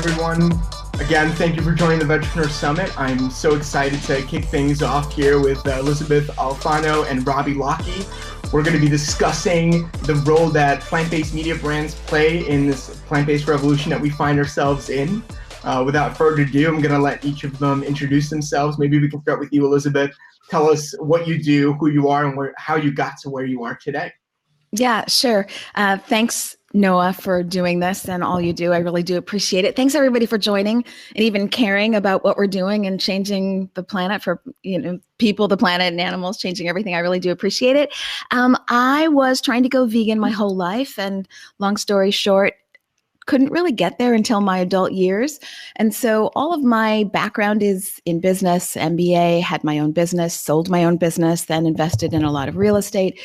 everyone. Again, thank you for joining the Vetrepreneur Summit. I'm so excited to kick things off here with Elysabeth, Alfano, and Robbie, Lockie. We're going to be discussing the role that plant-based media brands play in this plant-based revolution that we find ourselves in. Without further ado, I'm going to let each of them introduce themselves. Maybe we can start with you, Elysabeth. Tell us what you do, who you are, and how you got to where you are today. Yeah, sure. Thanks, Noah, for doing this and all you do. I really do appreciate it. Thanks, everybody, for joining and even caring about what we're doing and changing the planet for people, the planet, and animals, changing everything. I really do appreciate it. I was trying to go vegan my whole life, and long story short, couldn't really get there until my adult years. And so all of my background is in business, MBA, had my own business, sold my own business, then invested in a lot of real estate,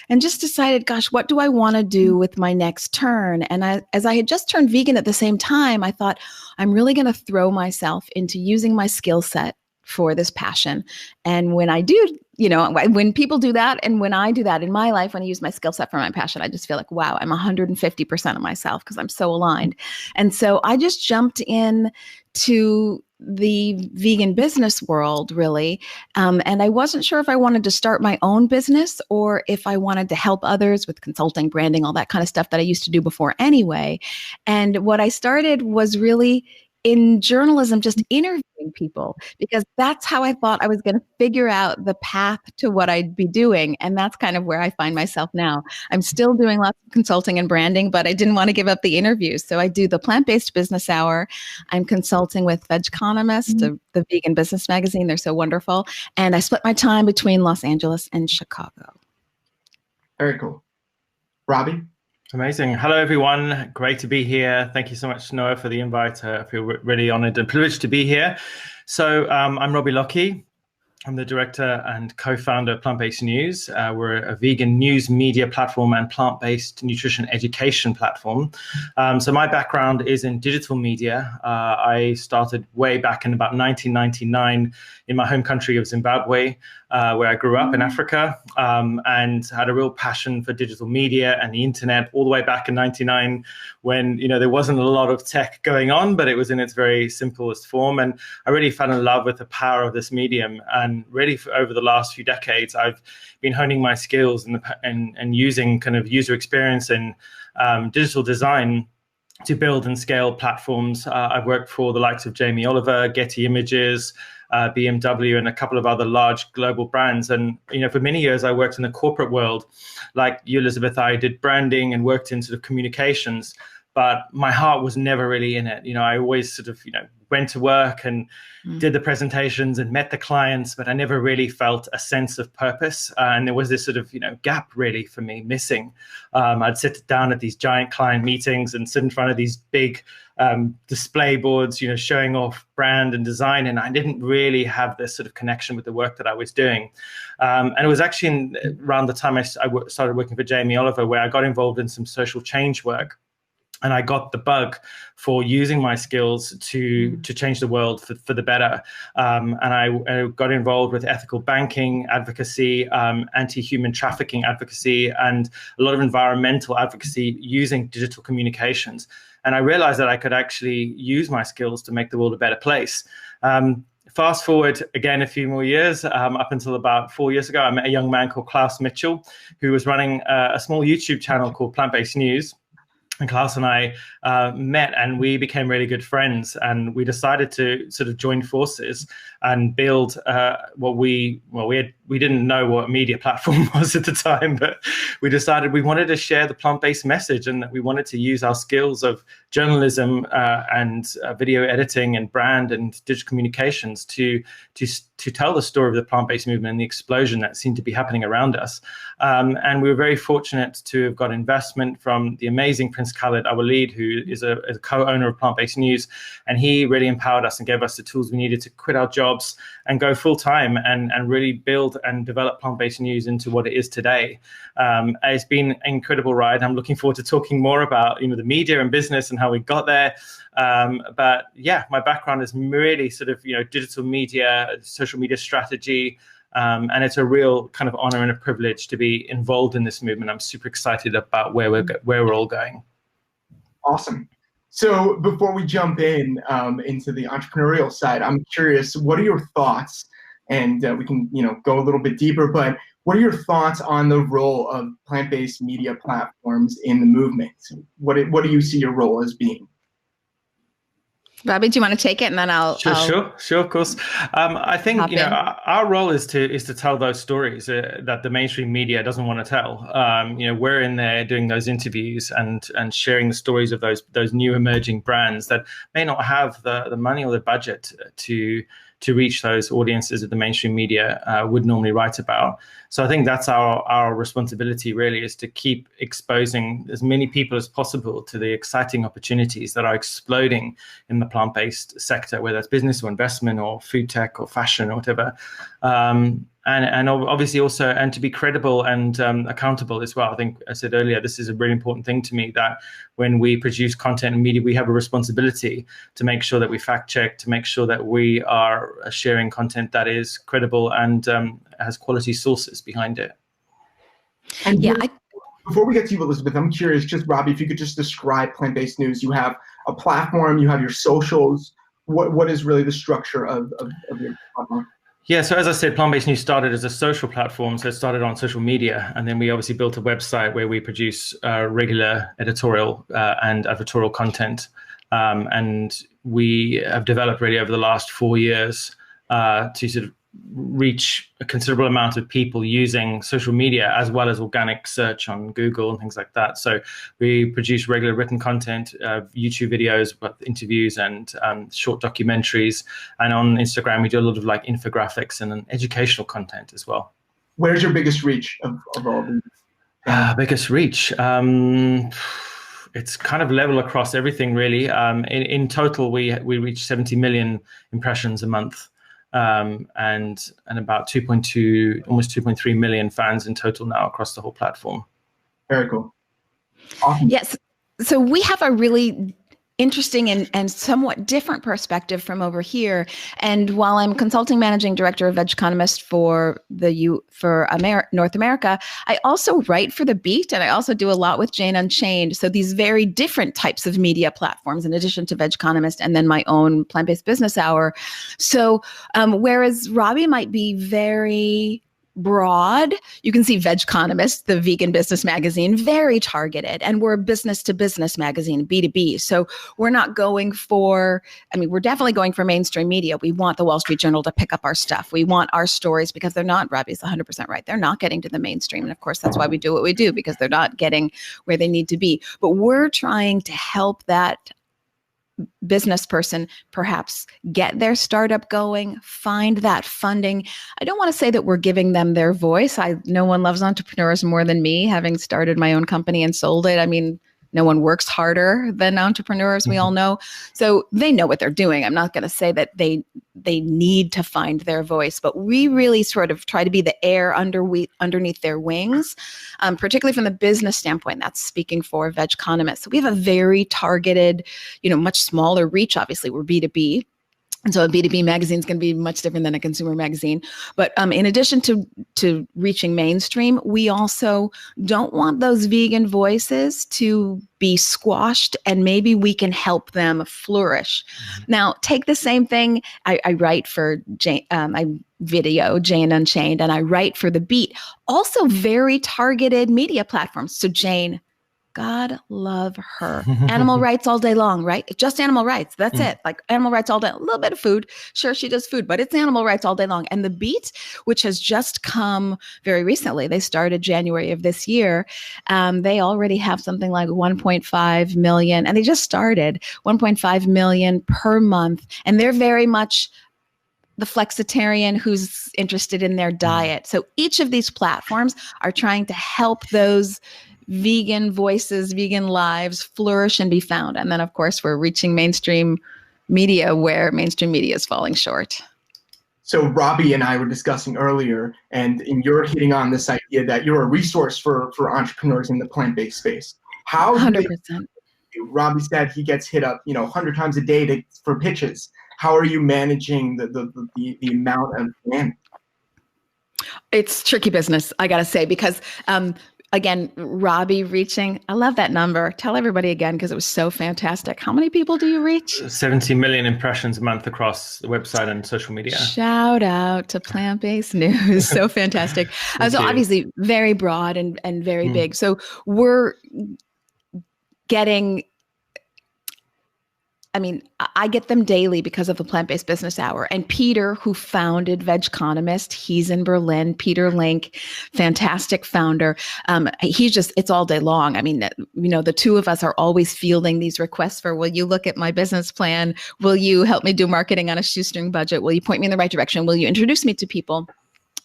and just decided, gosh, what do I want to do with my next turn? And as I had just turned vegan at the same time, I thought, I'm really going to throw myself into using my skill set for this passion. And when I do, when people do that, and when I do that in my life, when I use my skill set for my passion, I just feel like, wow, I'm 150% of myself because I'm so aligned. And so I just jumped in to the vegan business world, really. And I wasn't sure if I wanted to start my own business or if I wanted to help others with consulting, branding, all that kind of stuff that I used to do before anyway. And what I started was really in journalism, just interviewing people, because that's how I thought I was going to figure out the path to what I'd be doing. And that's kind of where I find myself now. I'm still doing lots of consulting and branding, but I didn't want to give up the interviews. So I do the Plant-Based Business Hour. I'm consulting with Vegconomist, the vegan business magazine. They're so wonderful. And I split my time between Los Angeles and Chicago. Very cool. Robbie? Amazing. Hello, everyone. Great to be here. Thank you so much, Noah, for the invite. I feel really honored and privileged to be here. So I'm Robbie Lockie. I'm the director and co-founder of Plant-Based News. We're a vegan news media platform and plant-based nutrition education platform. So my background is in digital media. I started way back in about 1999 in my home country of Zimbabwe, where I grew up in Africa, and had a real passion for digital media and the internet all the way back in 99 when, there wasn't a lot of tech going on, but it was in its very simplest form. And I really fell in love with the power of this medium. And really over the last few decades, I've been honing my skills and using kind of user experience and digital design to build and scale platforms. I've worked for the likes of Jamie Oliver, Getty Images, BMW, and a couple of other large global brands. And, for many years, I worked in the corporate world. Like you, Elysabeth, I did branding and worked in sort of communications, but my heart was never really in it. I always sort of, went to work and did the presentations and met the clients, but I never really felt a sense of purpose. And there was this sort of, gap really for me missing. I'd sit down at these giant client meetings and sit in front of these big display boards, showing off brand and design. And I didn't really have this sort of connection with the work that I was doing. And it was actually around the time I started working for Jamie Oliver, where I got involved in some social change work. And I got the bug for using my skills to change the world for the better. And I got involved with ethical banking advocacy, anti-human trafficking advocacy, and a lot of environmental advocacy using digital communications. And I realized that I could actually use my skills to make the world a better place. Fast forward again a few more years, up until about 4 years ago, I met a young man called Klaus Mitchell, who was running a small YouTube channel called Plant-Based News. And Klaus and I met, and we became really good friends. And we decided to sort of join forces and build we didn't know what a media platform was at the time, but we decided we wanted to share the plant-based message, and that we wanted to use our skills of journalism and video editing and brand and digital communications to tell the story of the plant-based movement and the explosion that seemed to be happening around us. And we were very fortunate to have got investment from the amazing Prince Khaled, our lead, who is a co-owner of Plant-Based News. And he really empowered us and gave us the tools we needed to quit our jobs and go full time and really build and develop Plant-Based News into what it is today. It's been an incredible ride. I'm looking forward to talking more about the media and business and how we got there. But yeah, my background is really sort of digital media, social media strategy. And it's a real kind of honor and a privilege to be involved in this movement. I'm super excited about where we're all going. Awesome. So before we jump into the entrepreneurial side, I'm curious, what are your thoughts? And we can, go a little bit deeper, but what are your thoughts on the role of plant-based media platforms in the movement? What do you see your role as being? Robbie, do you want to take it, and then I'll Sure, of course. I think hop in. our role is to tell those stories that the mainstream media doesn't want to tell. We're in there doing those interviews and sharing the stories of those new emerging brands that may not have the money or the budget to reach those audiences that the mainstream media would normally write about. So I think that's our responsibility, really, is to keep exposing as many people as possible to the exciting opportunities that are exploding in the plant-based sector, whether it's business or investment or food tech or fashion or whatever. And obviously also, and to be credible and accountable as well. I think I said earlier, this is a really important thing to me, that when we produce content and media, we have a responsibility to make sure that we fact check, to make sure that we are sharing content that is credible and has quality sources behind it. And before we get to you, Elysabeth, I'm curious, just Robbie, if you could just describe Plant-Based News. You have a platform, you have your socials. What is really the structure of your platform? Yeah, so as I said, Plant-Based News started as a social platform. So it started on social media, and then we obviously built a website where we produce regular editorial and advertorial content. And we have developed really over the last 4 years to sort of reach a considerable amount of people using social media as well as organic search on Google and things like that. So we produce regular written content, YouTube videos, interviews and short documentaries. And on Instagram, we do a lot of like infographics and educational content as well. Where's your biggest reach of all these? Biggest reach? It's kind of level across everything, really. In total, we reach 70 million impressions a month. And about 2.2, almost 2.3 million fans in total now across the whole platform. Very cool. Awesome. Yes. So we have a really interesting and somewhat different perspective from over here. And while I'm consulting managing director of Vegconomist for North America, I also write for The Beat, and I also do a lot with Jane Unchained. So these very different types of media platforms, in addition to Vegconomist and then my own Plant-Based Business Hour. So whereas Robbie might be very broad, you can see Vegconomist, the vegan business magazine, very targeted, and we're a business to business magazine, B2B. So we're not going for, we're definitely going for mainstream media. We want the Wall Street Journal to pick up our stuff. We want our stories, because they're not, Robbie's 100% right. They're not getting to the mainstream. And of course, that's why we do what we do, because they're not getting where they need to be. But we're trying to help that business person perhaps get their startup going, find that funding. I don't want to say that we're giving them their voice. No one loves entrepreneurs more than me, having started my own company and sold it. No one works harder than entrepreneurs, we all know. So they know what they're doing. I'm not going to say that they need to find their voice, but we really sort of try to be the air underneath their wings, particularly from the business standpoint. That's speaking for Vegconomist. So we have a very targeted, much smaller reach. Obviously, we're B2B. And so a B2B magazine is going to be much different than a consumer magazine. But in addition to reaching mainstream, we also don't want those vegan voices to be squashed, and maybe we can help them flourish. Now, take the same thing. I write for Jane, I video Jane Unchained, and I write for The Beat. Also very targeted media platforms. So Jane, God love her. Animal rights all day long, right? Just animal rights. That's it. Like animal rights all day. A little bit of food. Sure, she does food, but it's animal rights all day long. And The Beat, which has just come very recently, they started January of this year. They already have something like 1.5 million, and they just started 1.5 million per month. And they're very much the flexitarian who's interested in their diet. So each of these platforms are trying to help those vegan voices, vegan lives flourish and be found. And then, of course, we're reaching mainstream media where mainstream media is falling short. So Robbie and I were discussing earlier, and you're hitting on this idea that you're a resource for entrepreneurs in the plant-based space. How 100%. Robbie said he gets hit up, 100 times a day for pitches. How are you managing the amount of demand? It's tricky business, I got to say, because again, Robbie reaching, I love that number. Tell everybody again, because it was so fantastic. How many people do you reach? 70 million impressions a month across the website and social media. Shout out to Plant-Based News. So fantastic. So obviously very broad and very big. So we're getting, I mean, I get them daily because of the Plant-Based Business Hour. And Peter, who founded Vegconomist, he's in Berlin. Peter Link, fantastic founder. He's just, it's all day long. I mean, you know, the two of us are always fielding these requests for, will you look at my business plan? Will you help me do marketing on a shoestring budget? Will you point me in the right direction? Will you introduce me to people?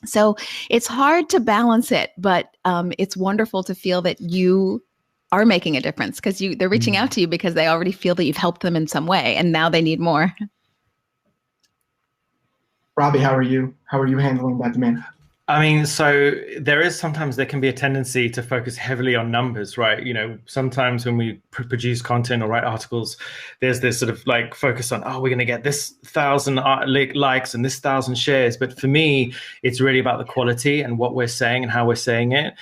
So it's hard to balance it, but it's wonderful to feel that you are making a difference, because they're reaching out to you because they already feel that you've helped them in some way, and now they need more. Robbie, how are you? How are you handling that demand? I mean, so sometimes there can be a tendency to focus heavily on numbers, right? You know, sometimes when we produce content or write articles, there's this sort of like focus on, oh, we're going to get this 1,000 likes and this 1,000 shares. But for me, it's really about the quality and what we're saying and how we're saying it.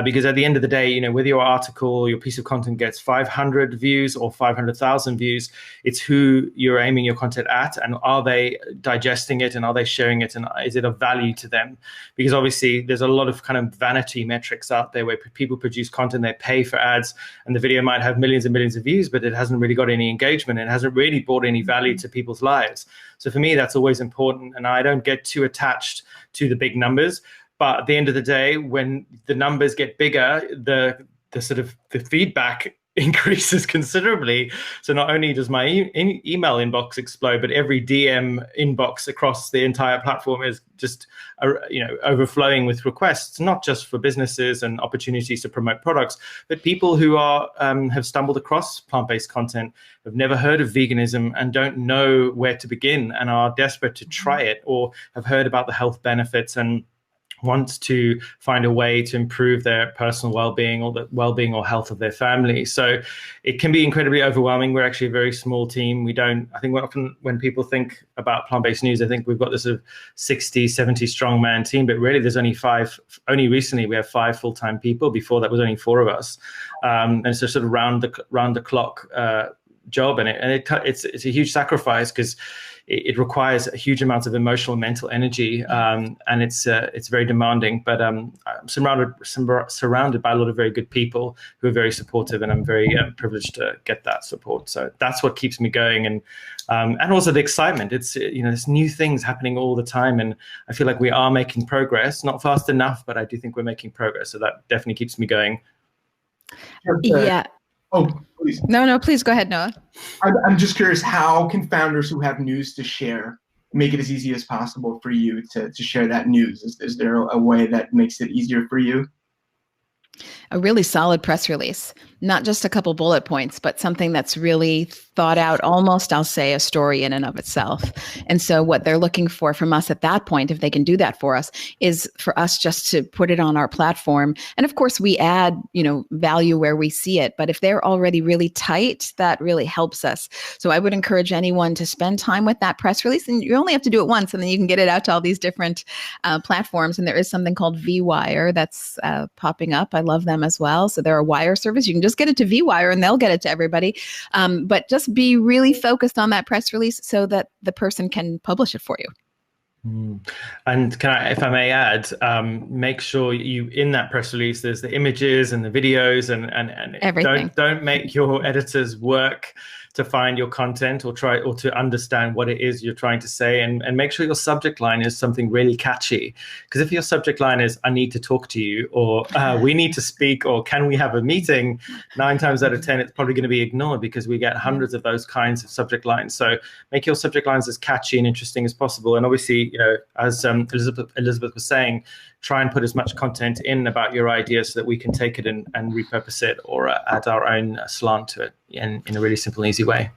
Because at the end of the day, you know, whether your article, your piece of content gets 500 views or 500,000 views, it's who you're aiming your content at, and are they digesting it, and are they sharing it, and is it of value to them? Because obviously there's a lot of kind of vanity metrics out there where people produce content, they pay for ads, and the video might have millions and millions of views, but it hasn't really got any engagement and hasn't really brought any value to people's lives. So for me, that's always important. And I don't get too attached to the big numbers. But at the end of the day, when the numbers get bigger, the sort of the feedback increases considerably. So not only does my email inbox explode, but every DM inbox across the entire platform is just overflowing with requests, not just for businesses and opportunities to promote products, but people who are have stumbled across plant-based content, have never heard of veganism and don't know where to begin, and are desperate to try it, or have heard about the health benefits and want to find a way to improve their personal well-being or the well-being or health of their family. So it can be incredibly overwhelming. We're actually a very small team. I think often when people think about Plant-Based News, I think we've got this sort of 60, 70 strong man team, but really there's only recently we have 5 full-time people. Before that was only 4 of us. And it's a sort of round the clock job. And it's a huge sacrifice, because it requires a huge amount of emotional and mental energy, and it's very demanding. But I'm surrounded by a lot of very good people who are very supportive, and I'm very privileged to get that support. So that's what keeps me going, and also the excitement. It's there's new things happening all the time, and I feel like we are making progress, not fast enough, but I do think we're making progress. So that definitely keeps me going. Yeah. Oh, please. No, please go ahead, Noah. I'm just curious, how can founders who have news to share make it as easy as possible for you to share that news? Is there a way that makes it easier for you? A really solid press release, not just a couple bullet points, but something that's really thought out, almost, I'll say, a story in and of itself. And so what they're looking for from us at that point, if they can do that for us, is for us just to put it on our platform. And of course, we add, value where we see it. But if they're already really tight, that really helps us. So I would encourage anyone to spend time with that press release. And you only have to do it once, and then you can get it out to all these different platforms. And there is something called VWire that's popping up. I love them as well. So they're a wire service. You can just get it to VWire and they'll get it to everybody. But just be really focused on that press release so that the person can publish it for you. And can I, if I may add, make sure you, in that press release, there's the images and the videos and everything. Don't make your editors work to find your content or to understand what it is you're trying to say, and make sure your subject line is something really catchy. Because if your subject line is "I need to talk to you," or "We need to speak," or "Can we have a meeting?" 9 times out of 10, it's probably going to be ignored, because we get hundreds of those kinds of subject lines. So make your subject lines as catchy and interesting as possible. And obviously, as Elysabeth was saying, try and put as much content in about your idea so that we can take it and repurpose it, or add our own slant to it in a really simple and easy way.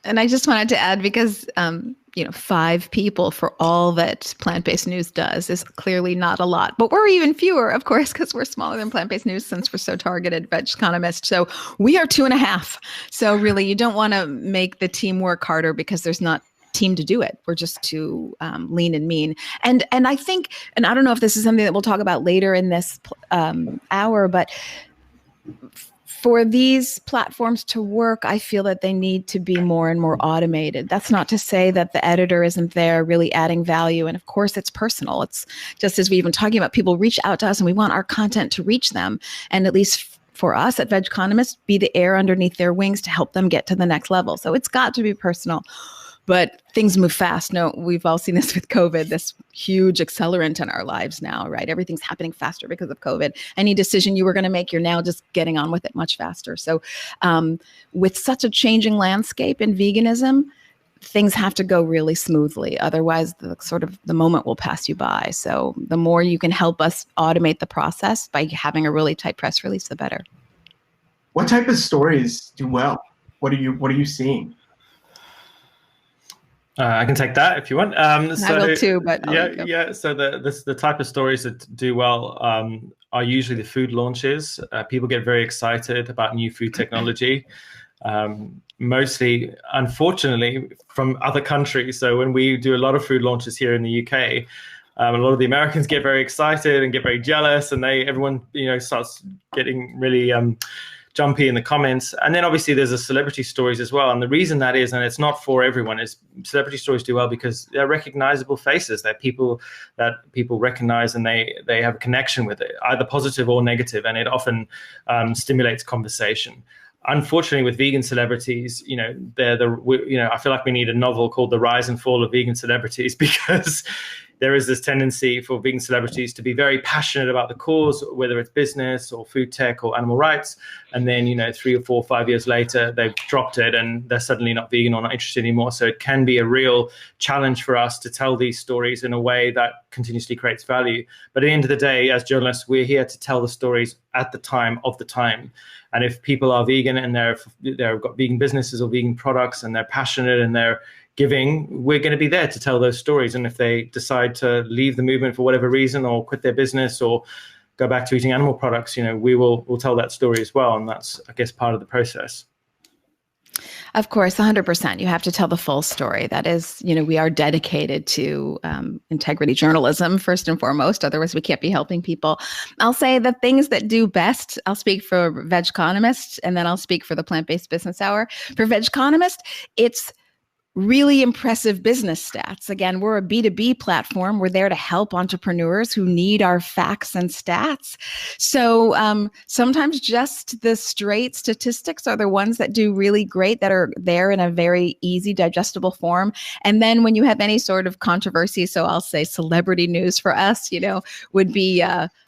And I just wanted to add, because 5 people for all that Plant-Based News does is clearly not a lot. But we're even fewer, of course, because we're smaller than Plant-Based News, since we're so targeted, Vegconomist. So we are 2.5. So really, you don't want to make the team work harder, because there's not team to do it. We're just too lean and mean. And I think, and I don't know if this is something that we'll talk about later in this hour, but for these platforms to work, I feel that they need to be more and more automated. That's not to say that the editor isn't there really adding value. And of course, it's personal. It's just as we've been talking about, people reach out to us and we want our content to reach them. And at least for us at Veg Economist, be the air underneath their wings to help them get to the next level. So it's got to be personal. But things move fast. No, we've all seen this with COVID, this huge accelerant in our lives now, right? Everything's happening faster because of COVID. Any decision you were going to make, you're now just getting on with it much faster. So with such a changing landscape in veganism, things have to go really smoothly. Otherwise, the moment will pass you by. So the more you can help us automate the process by having a really tight press release, the better. What type of stories do well? What are you seeing? I can take that if you want. I will too, but yeah. So the type of stories that do well are usually the food launches. People get very excited about new food technology, mostly, unfortunately, from other countries. So when we do a lot of food launches here in the UK, a lot of the Americans get very excited and get very jealous, and everyone starts getting really jumpy in the comments. And then obviously there's the celebrity stories as well. And the reason that is, and it's not for everyone, is celebrity stories do well because they're recognizable faces. They're people that people recognize and they have a connection with it, either positive or negative. And it often stimulates conversation. Unfortunately, with vegan celebrities, I feel like we need a novel called The Rise and Fall of Vegan Celebrities, because there is this tendency for vegan celebrities to be very passionate about the cause, whether it's business or food tech or animal rights. And then, 3 or 4 or 5 years later, they've dropped it and they're suddenly not vegan or not interested anymore. So it can be a real challenge for us to tell these stories in a way that continuously creates value. But at the end of the day, as journalists, we're here to tell the stories at the time of the time. And if people are vegan and they've got vegan businesses or vegan products and they're passionate and they're giving, we're going to be there to tell those stories. And if they decide to leave the movement for whatever reason or quit their business or go back to eating animal products, we'll tell that story as well. And that's, I guess, part of the process. Of course, 100%. You have to tell the full story. That is, we are dedicated to integrity journalism, first and foremost. Otherwise, we can't be helping people. I'll say the things that do best. I'll speak for Veg Economist, and then I'll speak for the Plant-Based Business Hour. For Veg Economist, it's really impressive business stats. Again, we're a B2B platform. We're there to help entrepreneurs who need our facts and stats. So sometimes just the straight statistics are the ones that do really great, that are there in a very easy, digestible form. And then when you have any sort of controversy, so I'll say celebrity news for us, would be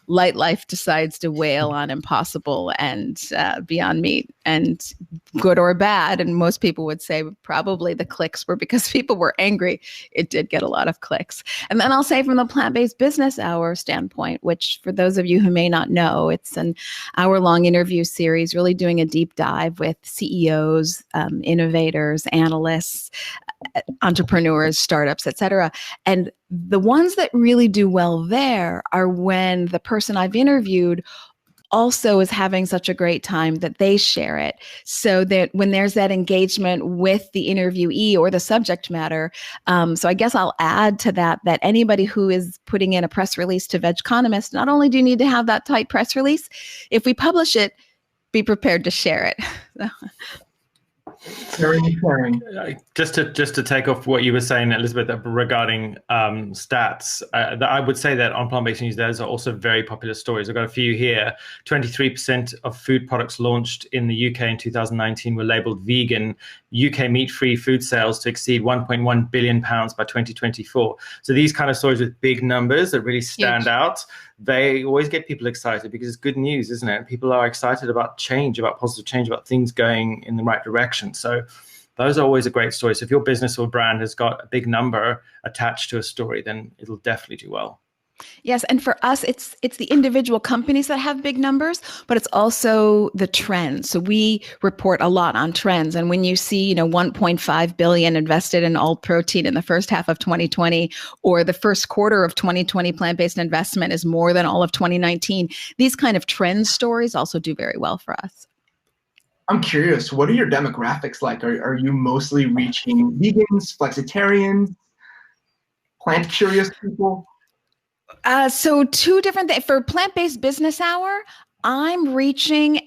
Light Life decides to wail on Impossible and Beyond Meat, and good or bad. And most people would say probably the clicks were because people were angry. It did get a lot of clicks. And then I'll say from the Plant-Based Business Hour standpoint, which for those of you who may not know, it's an hour-long interview series, really doing a deep dive with CEOs, innovators, analysts, entrepreneurs, startups, et cetera. And the ones that really do well there are when the person I've interviewed also is having such a great time that they share it. So that when there's that engagement with the interviewee or the subject matter. So I guess I'll add to that anybody who is putting in a press release to Veg Economist, not only do you need to have that tight press release, if we publish it, be prepared to share it. Just to take off what you were saying, Elysabeth, regarding stats, I would say that on plant-based news, there's also very popular stories. I've got a few here. 23% of food products launched in the UK in 2019 were labeled vegan. UK meat-free food sales to exceed £1.1 billion by 2024. So these kind of stories with big numbers that really stand out, they always get people excited because it's good news, isn't it? People are excited about change, about positive change, about things going in the right direction. So those are always a great story. So if your business or brand has got a big number attached to a story, then it'll definitely do well. Yes, and for us, it's the individual companies that have big numbers, but it's also the trends. So we report a lot on trends, and when you see, 1.5 billion invested in alt protein in the first half of 2020, or the first quarter of 2020 plant-based investment is more than all of 2019, these kind of trend stories also do very well for us. I'm curious, what are your demographics like? Are you mostly reaching vegans, flexitarians, plant curious people? So two different things. For plant-based business hour, I'm reaching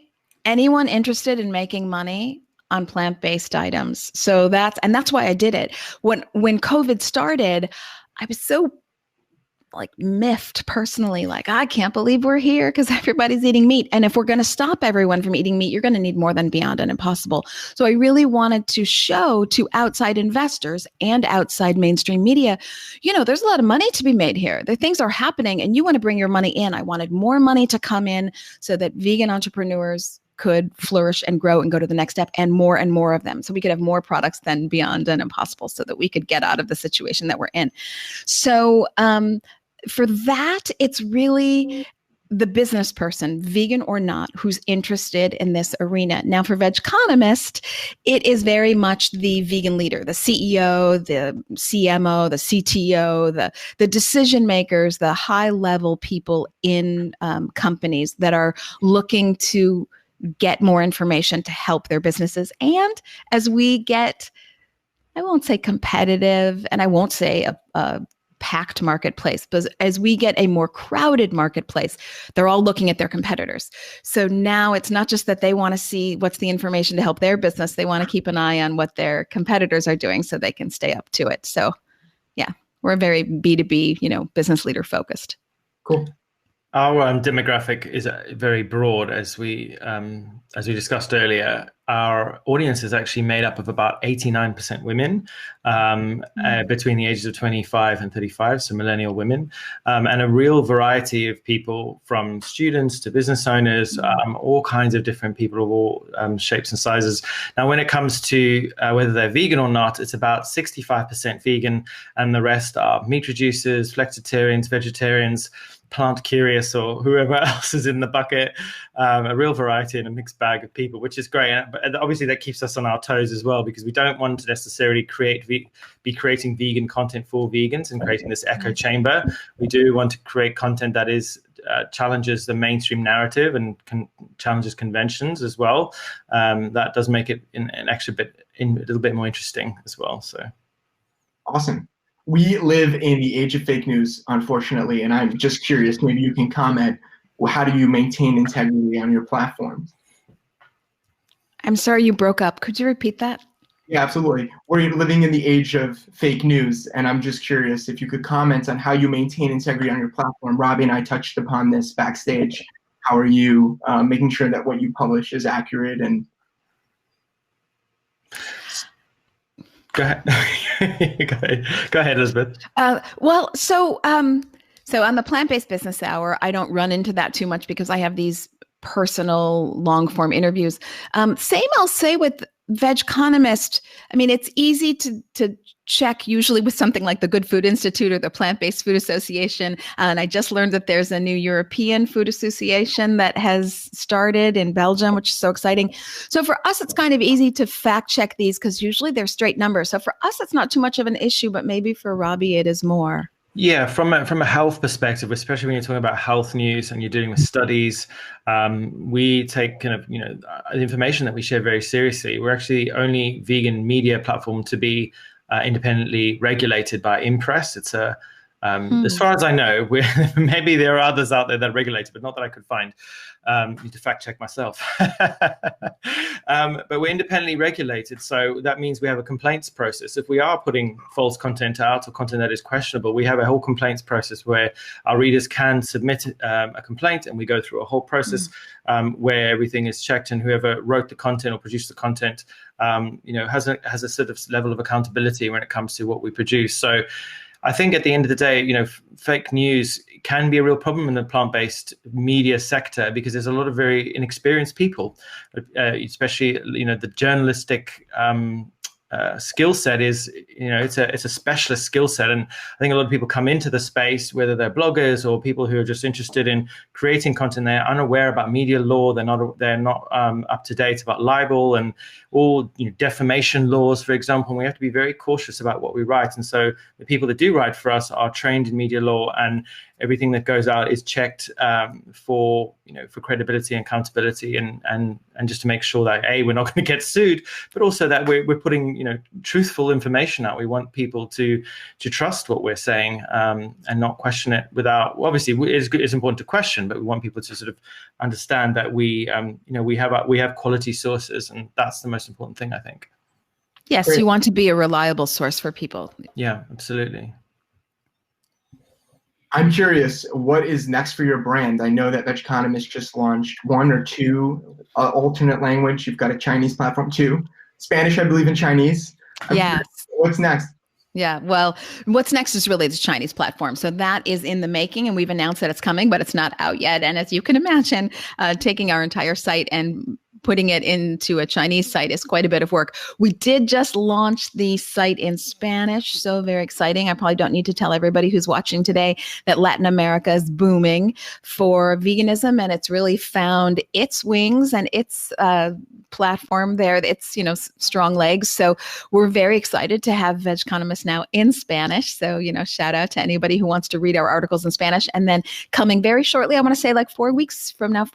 anyone interested in making money on plant-based items. So that's why I did it. When COVID started, I was so like miffed personally, like I can't believe we're here because everybody's eating meat. And if we're going to stop everyone from eating meat, you're going to need more than Beyond and Impossible. So I really wanted to show to outside investors and outside mainstream media, there's a lot of money to be made here. The things are happening and you want to bring your money in. I wanted more money to come in so that vegan entrepreneurs could flourish and grow and go to the next step, and more of them. So we could have more products than Beyond and Impossible so that we could get out of the situation that we're in. So, for that, it's really the business person, vegan or not, who's interested in this arena. Now, for Vegconomist, it is very much the vegan leader, the CEO, the CMO, the CTO, the decision makers, the high-level people in companies that are looking to get more information to help their businesses. And as we get, I won't say competitive, and I won't say a packed marketplace, but as we get a more crowded marketplace, they're all looking at their competitors. So now it's not just that they want to see what's the information to help their business. They want to keep an eye on what their competitors are doing so they can stay up to it. So yeah, we're very B2B, business leader focused. Cool. Our demographic is very broad, as we discussed earlier. Our audience is actually made up of about 89% women between the ages of 25 and 35, so millennial women, and a real variety of people from students to business owners, all kinds of different people of all shapes and sizes. Now, when it comes to whether they're vegan or not, it's about 65% vegan, and the rest are meat reducers, flexitarians, vegetarians, plant curious, or whoever else is in the bucket, a real variety and a mixed bag of people, which is great. But obviously that keeps us on our toes as well, because we don't want to necessarily be creating vegan content for vegans and creating this echo chamber. We do want to create content that is challenges the mainstream narrative and challenges conventions as well. That does make it a little bit more interesting as well. So awesome. We live in the age of fake news, unfortunately, and I'm just curious, maybe you can comment, well, how do you maintain integrity on your platforms? I'm sorry, you broke up. Could you repeat that? Yeah, absolutely. We're living in the age of fake news, and I'm just curious if you could comment on how you maintain integrity on your platform. Robbie and I touched upon this backstage. How are you making sure that what you publish is accurate? And Go ahead. Go ahead, Elizabeth. So on the plant-based business hour, I don't run into that too much because I have these personal long-form interviews. Same I'll say with Vegconomist. I mean, it's easy to check usually with something like the Good Food Institute or the Plant-Based Food Association. And I just learned that there's a new European Food Association that has started in Belgium, which is so exciting. So for us, it's kind of easy to fact check these because usually they're straight numbers. So for us, it's not too much of an issue, but maybe for Robbie, it is more. Yeah, from a health perspective, especially when you're talking about health news and you're dealing with studies, we take the information that we share very seriously. We're actually the only vegan media platform to be independently regulated by Impress. It's as far as I know, maybe there are others out there that are regulated, but not that I could find. Need to fact check myself. But we're independently regulated, so that means we have a complaints process. If we are putting false content out or content that is questionable, we have a whole complaints process where our readers can submit a complaint, and we go through a whole process where everything is checked, and whoever wrote the content or produced the content, has a sort of level of accountability when it comes to what we produce. So I think at the end of the day, fake news can be a real problem in the plant-based media sector because there's a lot of very inexperienced people, especially, the journalistic skill set is, it's a specialist skill set. And I think a lot of people come into the space, whether they're bloggers or people who are just interested in creating content, they're unaware about media law. They're not up to date about libel and all defamation laws, for example. And we have to be very cautious about what we write. And so the people that do write for us are trained in media law and everything that goes out is checked for credibility and accountability, and just to make sure that we're not going to get sued, but also that we're putting truthful information out. We want people to trust what we're saying and not question it without. Obviously, it's important to question, but we want people to sort of understand that we have quality sources, and that's the most important thing, I think. Yes, Great. you want to be a reliable source for people. Yeah, absolutely. I'm curious, what is next for your brand? I know that Vegeconomist just launched 1 or 2 alternate language. You've got a Chinese platform too. Spanish, I believe, in Chinese. Yes. What's next? Yeah, well, what's next is really the Chinese platform. So that is in the making, and we've announced that it's coming, but it's not out yet. And as you can imagine, taking our entire site and putting it into a Chinese site is quite a bit of work. We did just launch the site in Spanish, so very exciting. I probably don't need to tell everybody who's watching today that Latin America is booming for veganism, and it's really found its wings and its platform there. It's, strong legs. So we're very excited to have Vegeconomist now in Spanish. So, shout out to anybody who wants to read our articles in Spanish. And then coming very shortly, I want to say like 4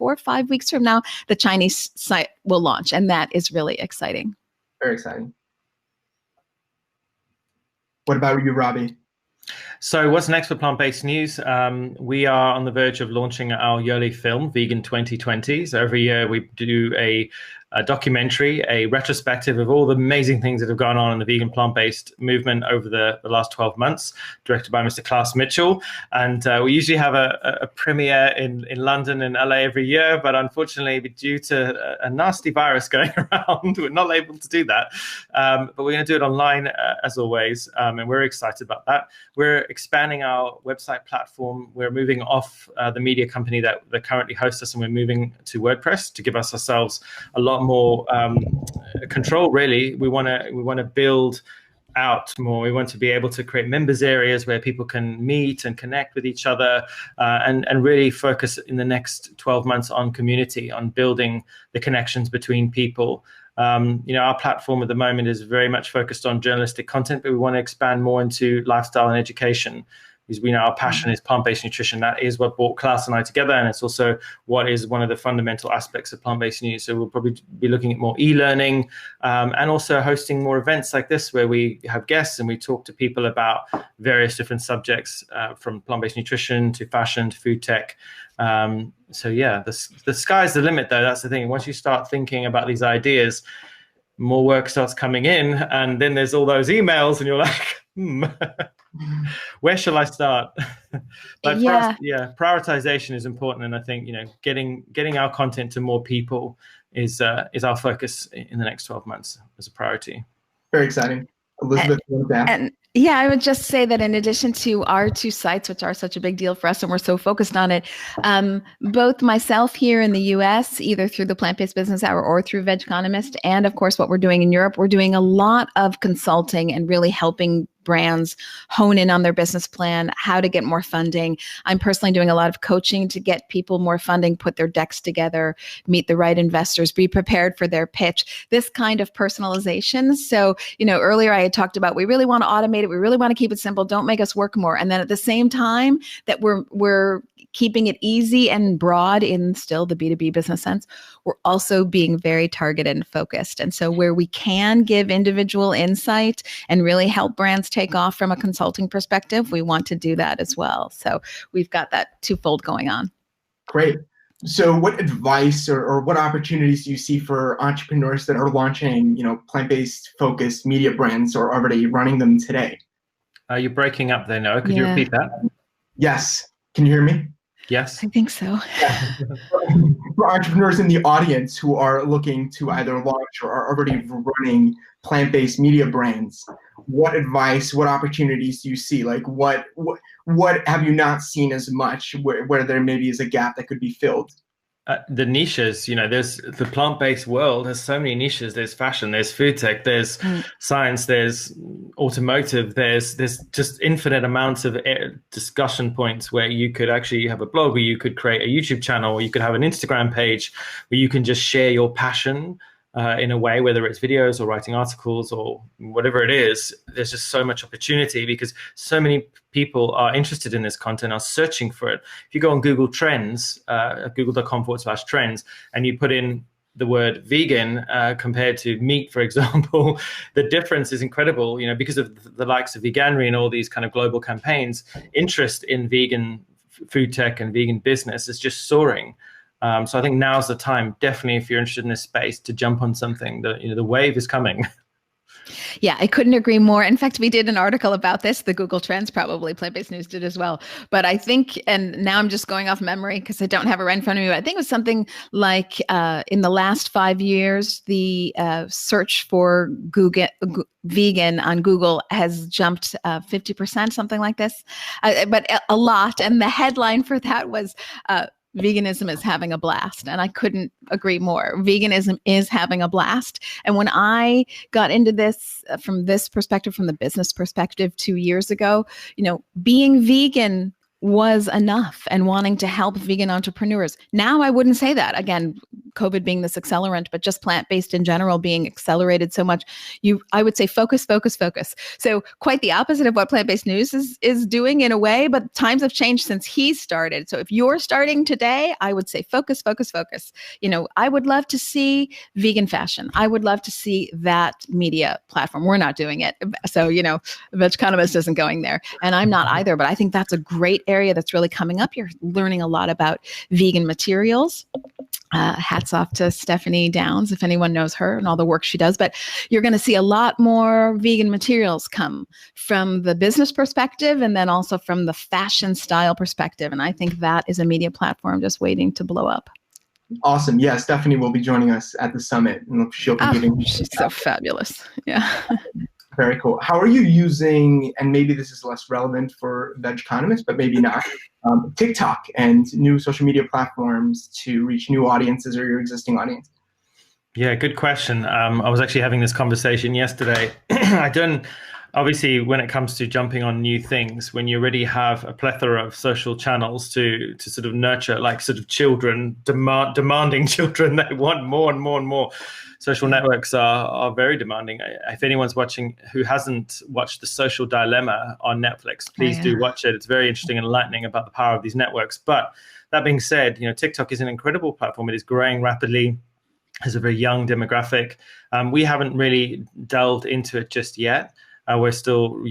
or 5 weeks from now, the Chinese site will launch. And that is really exciting. Very exciting. What about you, Robbie? So what's next for Plant-Based News? We are on the verge of launching our yearly film, Vegan 2020. So every year we do a documentary, a retrospective of all the amazing things that have gone on in the vegan plant-based movement over the last 12 months, directed by Mr. Klaus Mitchell. And we usually have a premiere in London and LA every year, but unfortunately, due to a nasty virus going around, we're not able to do that. But we're going to do it online as always, and we're excited about that. We're expanding our website platform. We're moving off the media company that currently hosts us, and we're moving to WordPress to give us ourselves a lot more control. Really, we want to build out more. We want to be able to create members areas where people can meet and connect with each other, and really focus in the next 12 months on community, on building the connections between people. Our platform at the moment is very much focused on journalistic content, but we want to expand more into lifestyle and education, because we know our passion is plant-based nutrition. That is what brought Klaus and I together, and it's also what is one of the fundamental aspects of plant-based news. So we'll probably be looking at more e-learning, and also hosting more events like this where we have guests and we talk to people about various different subjects, from plant-based nutrition to fashion to food tech. So yeah, the sky's the limit, though. That's the thing. Once you start thinking about these ideas, more work starts coming in, and then there's all those emails, and you're like, where shall I start? But for us, prioritization is important, and I think getting our content to more people is our focus in the next 12 months as a priority. Very exciting. Elysabeth, yeah, I would just say that in addition to our 2 sites, which are such a big deal for us and we're so focused on it, both myself here in the US, either through the Plant-Based Business Hour or through Vegeconomist, and of course what we're doing in Europe, we're doing a lot of consulting and really helping brands hone in on their business plan, how to get more funding. I'm personally doing a lot of coaching to get people more funding, put their decks together, meet the right investors, be prepared for their pitch, this kind of personalization. So, earlier I had talked about, we really want to automate it. We really want to keep it simple. Don't make us work more. And then at the same time that we're keeping it easy and broad in still the B2B business sense, we're also being very targeted and focused. And so where we can give individual insight and really help brands take off from a consulting perspective, we want to do that as well. So we've got that twofold going on. Great. So what advice or what opportunities do you see for entrepreneurs that are launching, plant-based focused media brands or already running them today? You're breaking up there, Noah. Could you repeat that? Yes. Can you hear me? Yes. I think so. For entrepreneurs in the audience who are looking to either launch or are already running plant-based media brands, what advice, what opportunities do you see? Like what have you not seen as much where there maybe is a gap that could be filled? The niches, there's the plant-based world has so many niches. There's fashion, there's food tech, there's science, there's automotive, there's just infinite amounts of discussion points where you could actually have a blog, where you could create a YouTube channel, or you could have an Instagram page where you can just share your passion in a way, whether it's videos or writing articles or whatever it is. There's just so much opportunity because so many people are interested in this content, are searching for it. If you go on Google Trends, google.com/trends, and you put in the word vegan compared to meat, for example, the difference is incredible, because of the likes of Veganuary and all these kind of global campaigns. Interest in vegan food tech and vegan business is just soaring. So I think now's the time, definitely, if you're interested in this space, to jump on something. The wave is coming. Yeah, I couldn't agree more. In fact, we did an article about this. The Google Trends, probably Plant-Based News did as well. But I think, and now I'm just going off memory because I don't have it right in front of me, but I think it was something like in the last 5 years, the search for vegan on Google has jumped 50%, something like this, but a lot. And the headline for that was veganism is having a blast. And I couldn't agree more. Veganism is having a blast. And when I got into this from this perspective, from the business perspective 2 years ago, being vegan was enough and wanting to help vegan entrepreneurs. Now I wouldn't say that. Again, COVID being this accelerant, but just plant-based in general being accelerated so much, I would say focus, focus, focus. So quite the opposite of what Plant-Based News is doing in a way, but times have changed since he started. So if you're starting today, I would say focus, focus, focus. I would love to see vegan fashion. I would love to see that media platform. We're not doing it. So, Veg Economist isn't going there. And I'm not either, but I think that's a great area that's really coming up. You're learning a lot about vegan materials. Hats off to Stephanie Downs, if anyone knows her and all the work she does. But you're going to see a lot more vegan materials come from the business perspective and then also from the fashion style perspective. And I think that is a media platform just waiting to blow up. Awesome. Yeah, Stephanie will be joining us at the summit. And she'll be giving. She's so fabulous. Yeah. Very cool. How are you using, and maybe this is less relevant for Veg Economists, but maybe not, TikTok and new social media platforms to reach new audiences or your existing audience? Yeah, good question. I was actually having this conversation yesterday. Obviously, when it comes to jumping on new things, when you already have a plethora of social channels to sort of nurture, like sort of children, demanding children, they want more and more and more. Social networks are very demanding. If anyone's watching who hasn't watched The Social Dilemma on Netflix, please do watch it. It's very interesting and enlightening about the power of these networks. But that being said, TikTok is an incredible platform. It is growing rapidly. Has a very young demographic. We haven't really delved into it just yet. We're still,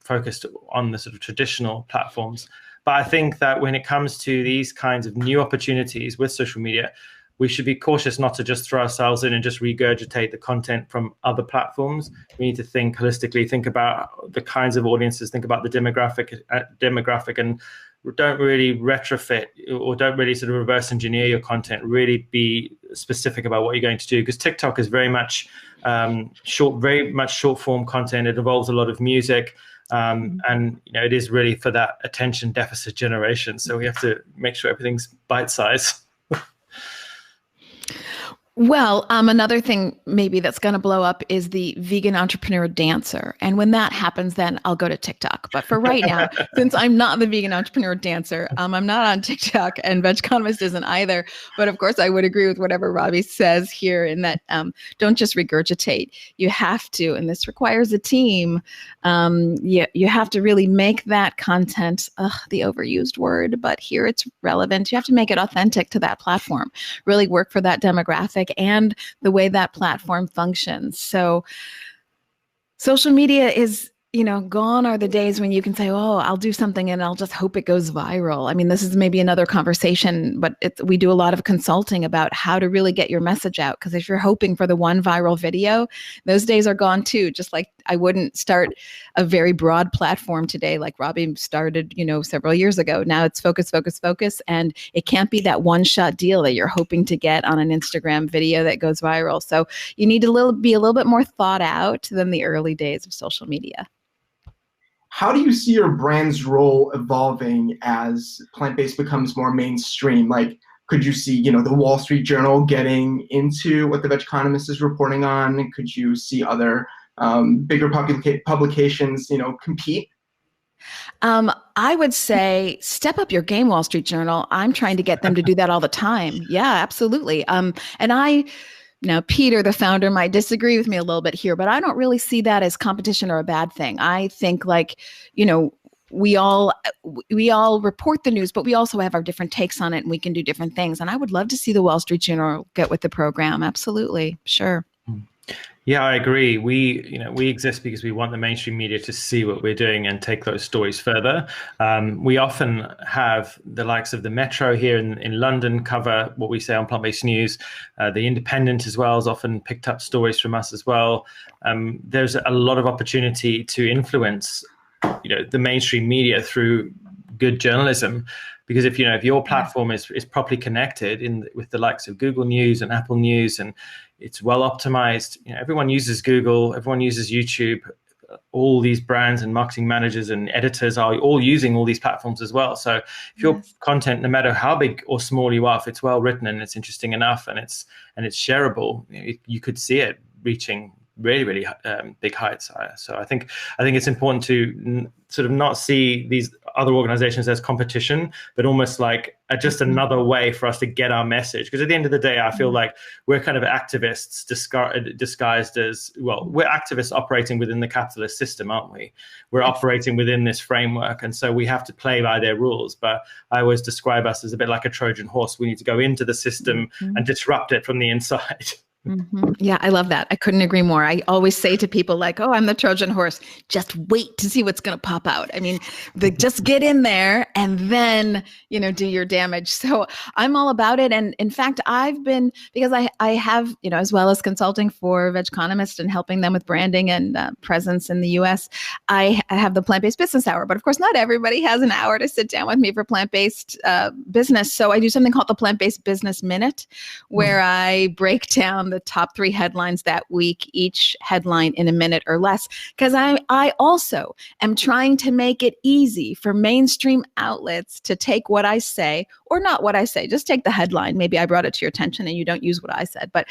focused on the sort of traditional platforms. But I think that when it comes to these kinds of new opportunities with social media, we should be cautious not to just throw ourselves in and just regurgitate the content from other platforms. We need to think holistically, think about the kinds of audiences, think about the demographic, and don't really retrofit or don't really sort of reverse engineer your content. Really be specific about what you're going to do, because TikTok is very much short form content. It involves a lot of music, and it is really for that attention deficit generation. So we have to make sure everything's bite size. Well, another thing maybe that's going to blow up is the vegan entrepreneur dancer. And when that happens, then I'll go to TikTok. But for right now, since I'm not the vegan entrepreneur dancer, I'm not on TikTok, and Veg Economist isn't either. But of course, I would agree with whatever Robbie says here in that don't just regurgitate. You have to, and this requires a team. You have to really make that content, the overused word, but here it's relevant. You have to make it authentic to that platform, really work for that demographic and the way that platform functions. So social media is, gone are the days when you can say, oh, I'll do something and I'll just hope it goes viral. I mean, this is maybe another conversation, but we do a lot of consulting about how to really get your message out. Because if you're hoping for the one viral video, those days are gone too. Just like I wouldn't start a very broad platform today, like Robbie started, several years ago. Now it's focus, focus, focus. And it can't be that one-shot deal that you're hoping to get on an Instagram video that goes viral. So you need to be a little bit more thought out than the early days of social media. How do you see your brand's role evolving as plant-based becomes more mainstream? Like, could you see, the Wall Street Journal getting into what the Veg Economist is reporting on? Could you see other bigger publications, compete? I would say step up your game, Wall Street Journal. I'm trying to get them to do that all the time. Yeah, absolutely. And I Now, Peter, the founder, might disagree with me a little bit here, but I don't really see that as competition or a bad thing. I think we all report the news, but we also have our different takes on it, and we can do different things. And I would love to see the Wall Street Journal get with the program. Absolutely. Sure. Yeah, I agree. We exist because we want the mainstream media to see what we're doing and take those stories further. We often have the likes of the Metro here in London cover what we say on plant-based news. The Independent as well has often picked up stories from us as well. There's a lot of opportunity to influence, the mainstream media through good journalism. Because if your platform is properly connected with the likes of Google News and Apple News, and it's well optimized, everyone uses Google, everyone uses YouTube, all these brands and marketing managers and editors are all using all these platforms as well. So if your content, no matter how big or small you are, if it's well written and it's interesting enough and it's shareable, you could see it reaching really, really big heights. So I think it's important to sort of not see these other organizations as competition, but almost like just another way for us to get our message. Because at the end of the day, I feel like we're kind of activists disguised as, well, we're activists operating within the capitalist system, aren't we? We're operating within this framework. And so we have to play by their rules. But I always describe us as a bit like a Trojan horse. We need to go into the system and disrupt it from the inside. Mm-hmm. Yeah, I love that. I couldn't agree more. I always say to people like, oh, I'm the Trojan horse. Just wait to see what's going to pop out. I mean, just get in there and then, do your damage. So I'm all about it. And in fact, because I have, as well as consulting for Vegconomist and helping them with branding and presence in the US, I have the Plant-Based Business Hour. But of course, not everybody has an hour to sit down with me for plant-based business. So I do something called the Plant-Based Business Minute, where I break down the top 3 headlines that week, each headline in a minute or less, because I also am trying to make it easy for mainstream outlets to take what I say, or not what I say, just take the headline. Maybe I brought it to your attention and you don't use what I said, but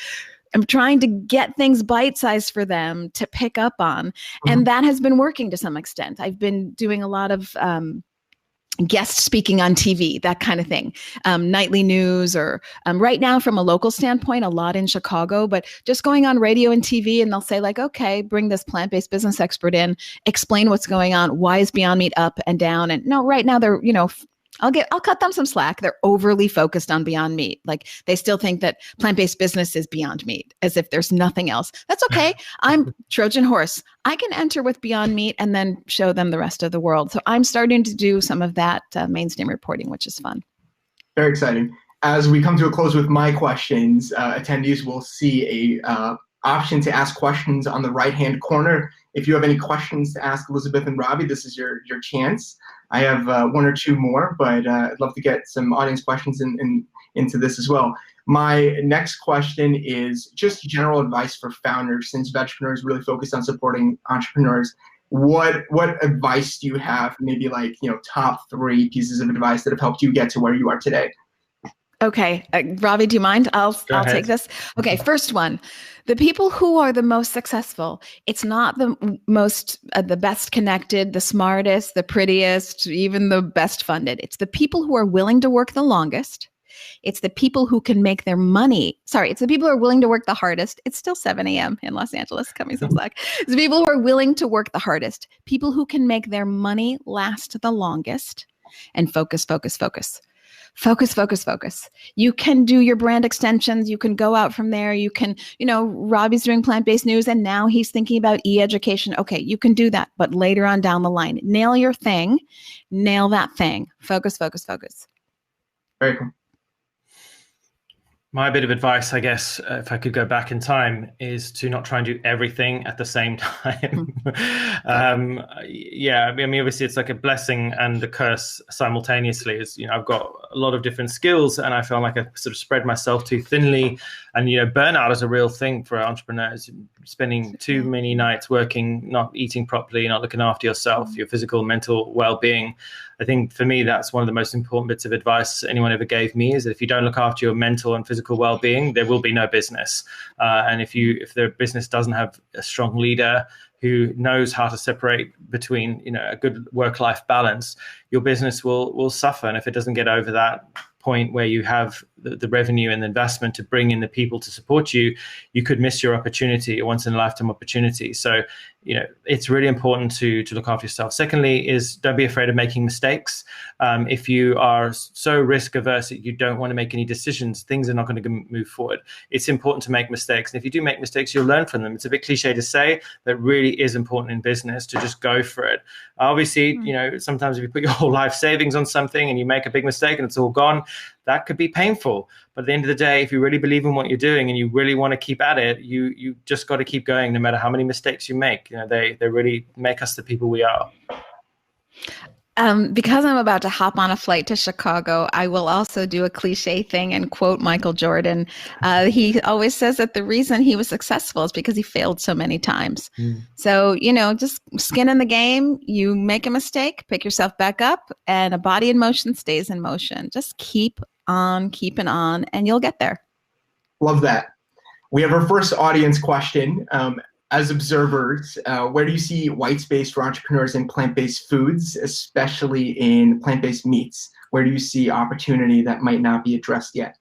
I'm trying to get things bite-sized for them to pick up on. And that has been working to some extent. I've been doing a lot of guest speaking on TV, that kind of thing, nightly news, or right now from a local standpoint, a lot in Chicago, but just going on radio and TV, and they'll say like, okay, bring this plant-based business expert in, explain what's going on. Why is Beyond Meat up and down? And no, right now they're, I'll cut them some slack. They're overly focused on Beyond Meat. Like they still think that plant-based business is Beyond Meat, as if there's nothing else. That's okay. I'm Trojan horse. I can enter with Beyond Meat and then show them the rest of the world. So I'm starting to do some of that mainstream reporting, which is fun. Very exciting. As we come to a close with my questions, attendees will see a option to ask questions on the right-hand corner. If you have any questions to ask Elysabeth and Robbie, this is your chance. I have 1 or 2 more, but I'd love to get some audience questions into this as well. My next question is just general advice for founders, since Vegpreneur is really focused on supporting entrepreneurs. What advice do you have? Maybe like, top 3 pieces of advice that have helped you get to where you are today. Okay. Robbie, do you mind? I'll take this. Okay. First one, the people who are the most successful, it's not the most, the best connected, the smartest, the prettiest, even the best funded. It's the people who are willing to work the longest. It's the people who can make their money. Sorry, it's the people who are willing to work the hardest. It's still 7 a.m. in Los Angeles, coming some slack. It's the people who are willing to work the hardest, people who can make their money last the longest, and focus, focus, focus. Focus, focus, focus. You can do your brand extensions. You can go out from there. You can, Robbie's doing plant-based news and now he's thinking about e-education. Okay, you can do that, but later on down the line, nail your thing, nail that thing. Focus, focus, focus. Very cool. My bit of advice, I guess, if I could go back in time, is to not try and do everything at the same time. Obviously it's like a blessing and a curse simultaneously. I've got a lot of different skills and I feel like I sort of spread myself too thinly. And, burnout is a real thing for entrepreneurs. Spending too many nights working, not eating properly, not looking after yourself, your physical, mental well-being. I think for me, that's one of the most important bits of advice anyone ever gave me, is that if you don't look after your mental and physical well-being, there will be no business. And if the business doesn't have a strong leader who knows how to separate between, a good work-life balance, your business will suffer. And if it doesn't get over that point where you have the revenue and the investment to bring in the people to support you, you could miss your opportunity, a once in a lifetime opportunity. So, it's really important to look after yourself. Secondly is don't be afraid of making mistakes. If you are so risk averse that you don't want to make any decisions, things are not going to move forward. It's important to make mistakes. And if you do make mistakes, you'll learn from them. It's a bit cliche to say, but it really is important in business to just go for it. Obviously, sometimes if you put your whole life savings on something and you make a big mistake and it's all gone, that could be painful. But at the end of the day, if you really believe in what you're doing and you really want to keep at it, you just got to keep going no matter how many mistakes you make. They really make us the people we are. Because I'm about to hop on a flight to Chicago, I will also do a cliche thing and quote Michael Jordan. He always says that the reason he was successful is because he failed so many times. So, just skin in the game. You make a mistake, pick yourself back up, and a body in motion stays in motion. Just keep on keeping on, and you'll get there. Love that. We have our first audience question. As observers, where do you see white space for entrepreneurs in plant-based foods, especially in plant-based meats? Where do you see opportunity that might not be addressed yet?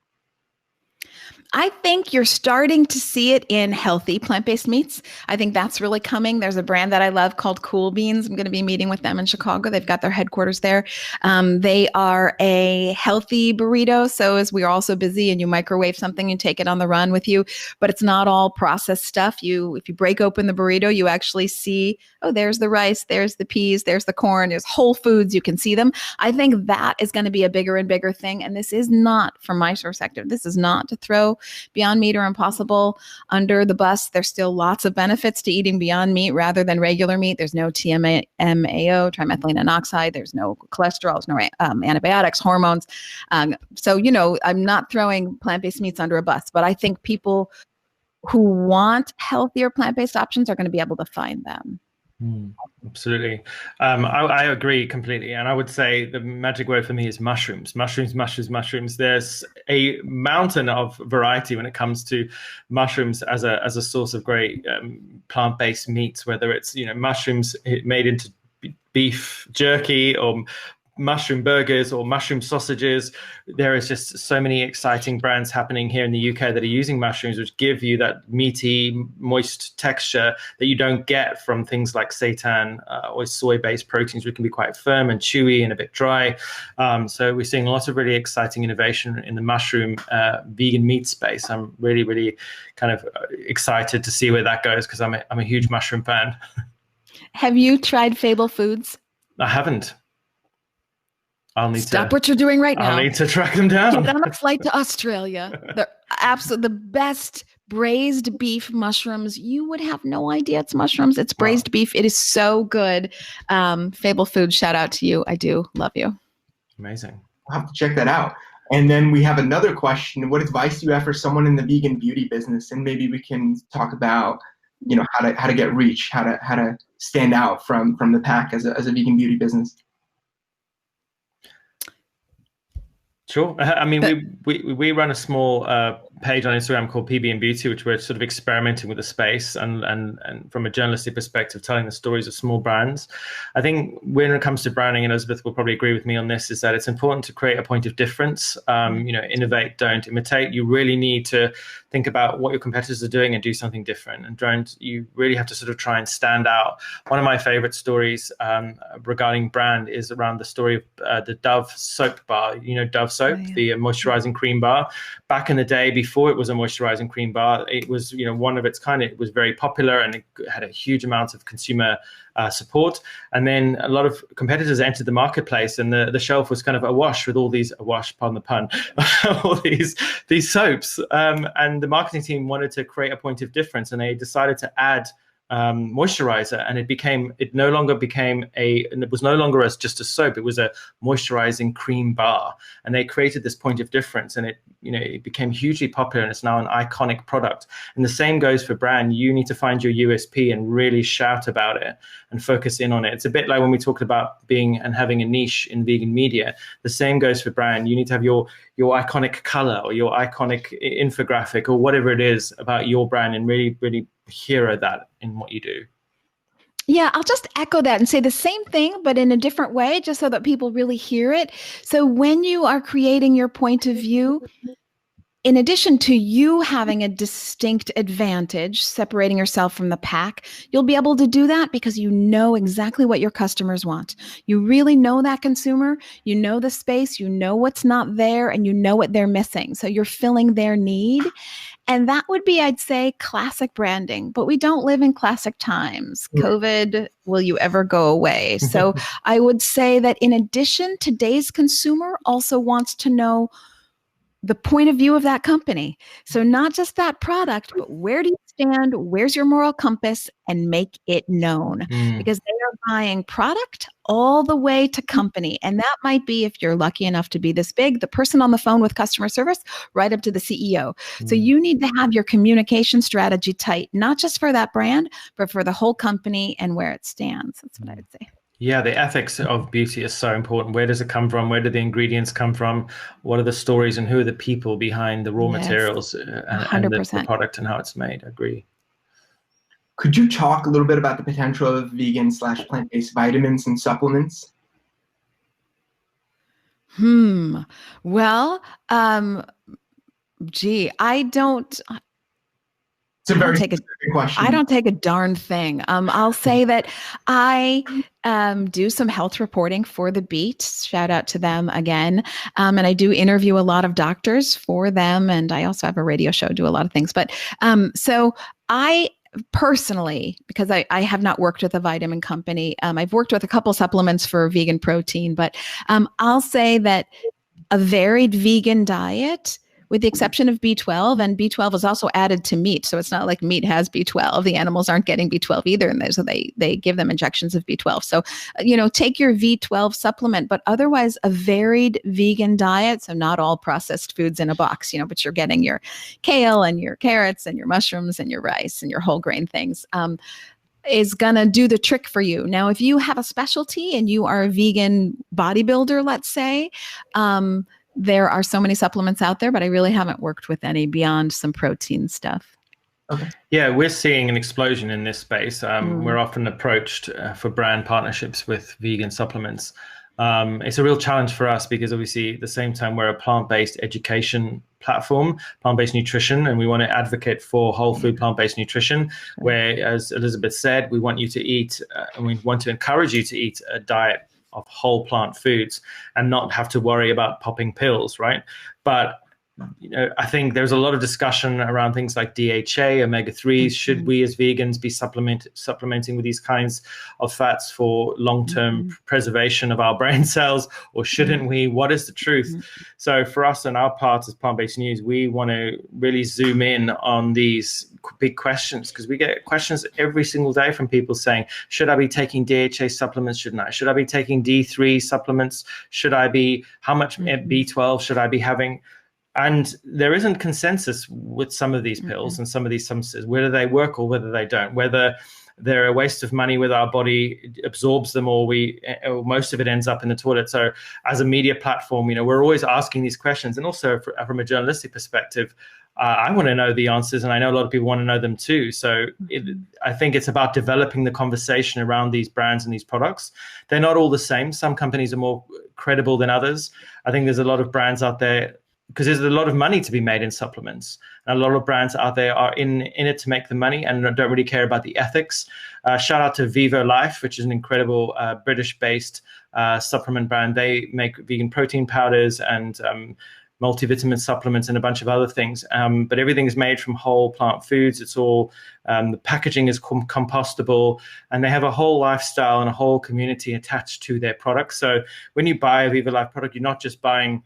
I think you're starting to see it in healthy plant-based meats. I think that's really coming. There's a brand that I love called Cool Beans. I'm going to be meeting with them in Chicago. They've got their headquarters there. They are a healthy burrito. So as we are all so busy and you microwave something, you take it on the run with you, but it's not all processed stuff. If you break open the burrito, you actually see, oh, there's the rice, there's the peas, there's the corn, there's whole foods. You can see them. I think that is going to be a bigger and bigger thing. And this is not, from my perspective, this is not to throw Beyond Meat or Impossible under the bus. There's still lots of benefits to eating Beyond Meat rather than regular meat. There's no TMAO, trimethylene monoxide. There's no cholesterol. There's no antibiotics, hormones. So, I'm not throwing plant-based meats under a bus, but I think people who want healthier plant-based options are going to be able to find them. Absolutely. I agree completely. And I would say the magic word for me is mushrooms. Mushrooms. There's a mountain of variety when it comes to mushrooms as a source of great plant-based meats, whether it's, mushrooms made into beef jerky or mushroom burgers or mushroom sausages. There is just so many exciting brands happening here in the UK that are using mushrooms, which give you that meaty, moist texture that you don't get from things like seitan or soy-based proteins, which can be quite firm and chewy and a bit dry. So we're seeing lots of really exciting innovation in the mushroom vegan meat space. I'm really, really kind of excited to see where that goes because I'm a huge mushroom fan. Have you tried Fable Foods? I haven't. I'll need Stop what you're doing right now. I'll need to track them down. Get on a flight to Australia. They're absolutely the best braised beef mushrooms. You would have no idea it's mushrooms. It's braised beef. It is so good. Fable Foods, shout out to you. I do love you. Amazing. I'll have to check that out. And then we have another question. What advice do you have for someone in the vegan beauty business? And maybe we can talk about, how to get reach, how to stand out from the pack as a vegan beauty business. Sure. I mean, we run a small page on Instagram called PB and Beauty, which we're sort of experimenting with the space and from a journalistic perspective, telling the stories of small brands. I think when it comes to branding, and Elysabeth will probably agree with me on this, is that it's important to create a point of difference. Innovate, don't imitate. You really need to think about what your competitors are doing and do something different. And you really have to sort of try and stand out. One of my favorite stories regarding brand is around the story of the Dove soap bar. Dove soap, the moisturizing cream bar. Back in the day, before it was a moisturizing cream bar, it was one of its kind. It was very popular and it had a huge amount of consumer support. And then a lot of competitors entered the marketplace, and the shelf was kind of awash with all these pardon the pun, all these soaps. And the marketing team wanted to create a point of difference, and they decided to add moisturizer, and it was no longer as just a soap. It was a moisturizing cream bar, and they created this point of difference, and it became hugely popular, and it's now an iconic product. And the same goes for brand. You need to find your USP and really shout about it and focus in on it. It's a bit like when we talked about being and having a niche in vegan media. The same goes for brand. You need to have your iconic color or your iconic infographic or whatever it is about your brand, and really, really hero that in what you do. Yeah, I'll just echo that and say the same thing, but in a different way, just so that people really hear it. So when you are creating your point of view, in addition to you having a distinct advantage, separating yourself from the pack, you'll be able to do that because you know exactly what your customers want. You really know that consumer, you know the space, you know what's not there, and you know what they're missing. So you're filling their need. And that would be, I'd say, classic branding. But we don't live in classic times. COVID, will you ever go away? So I would say that in addition, today's consumer also wants to know the point of view of that company. So not just that product, but where do you stand? Where's your moral compass? And make it known, because they are buying product all the way to company. And that might be, if you're lucky enough to be this big, the person on the phone with customer service, right up to the CEO. So you need to have your communication strategy tight, not just for that brand, but for the whole company and where it stands. That's what I would say. Yeah, the ethics of beauty is so important. Where does it come from? Where do the ingredients come from? What are the stories and who are the people behind the raw materials and the product and how it's made? I agree. Could you talk a little bit about the potential of vegan/plant-based vitamins and supplements? Well, gee, I don't. It's a very specific question. I don't take a darn thing. I'll say that I do some health reporting for The Beat. Shout out to them again. And I do interview a lot of doctors for them. And I also have a radio show, do a lot of things. But so I personally, because I have not worked with a vitamin company, I've worked with a couple supplements for vegan protein, but I'll say that a varied vegan diet, with the exception of B12, and B12 is also added to meat. So it's not like meat has B12. The animals aren't getting B12 either. And so they give them injections of B12. So, take your V12 supplement, but otherwise a varied vegan diet. So not all processed foods in a box, but you're getting your kale and your carrots and your mushrooms and your rice and your whole grain things. Is going to do the trick for you. Now, if you have a specialty and you are a vegan bodybuilder, let's say, there are so many supplements out there, but I really haven't worked with any beyond some protein stuff. Okay. Yeah, we're seeing an explosion in this space. We're often approached for brand partnerships with vegan supplements. It's a real challenge for us because obviously at the same time we're a plant-based education platform, plant-based nutrition, and we want to advocate for whole food plant-based nutrition, where, as Elysabeth said, we want you to eat and we want to encourage you to eat a diet of whole plant foods and not have to worry about popping pills, right? But I think there's a lot of discussion around things like DHA, omega-3s. Should we as vegans be supplementing with these kinds of fats for long-term preservation of our brain cells, or shouldn't we? What is the truth? So for us and our part as Plant-Based News, we want to really zoom in on these big questions, because we get questions every single day from people saying, should I be taking DHA supplements? Shouldn't I? Should I be taking D3 supplements? How much B12 should I be having? And there isn't consensus with some of these pills and some of these substances, whether they work or whether they don't, whether they're a waste of money, whether our body absorbs them or most of it ends up in the toilet. So as a media platform, we're always asking these questions. And also from a journalistic perspective, I want to know the answers, and I know a lot of people want to know them too. So I think it's about developing the conversation around these brands and these products. They're not all the same. Some companies are more credible than others. I think there's a lot of brands out there, because there's a lot of money to be made in supplements. And a lot of brands out there are in it to make the money and don't really care about the ethics. Shout out to Vivo Life, which is an incredible British-based supplement brand. They make vegan protein powders and multivitamin supplements and a bunch of other things. But everything is made from whole plant foods. It's all, the packaging is compostable, and they have a whole lifestyle and a whole community attached to their products. So when you buy a Vivo Life product, you're not just buying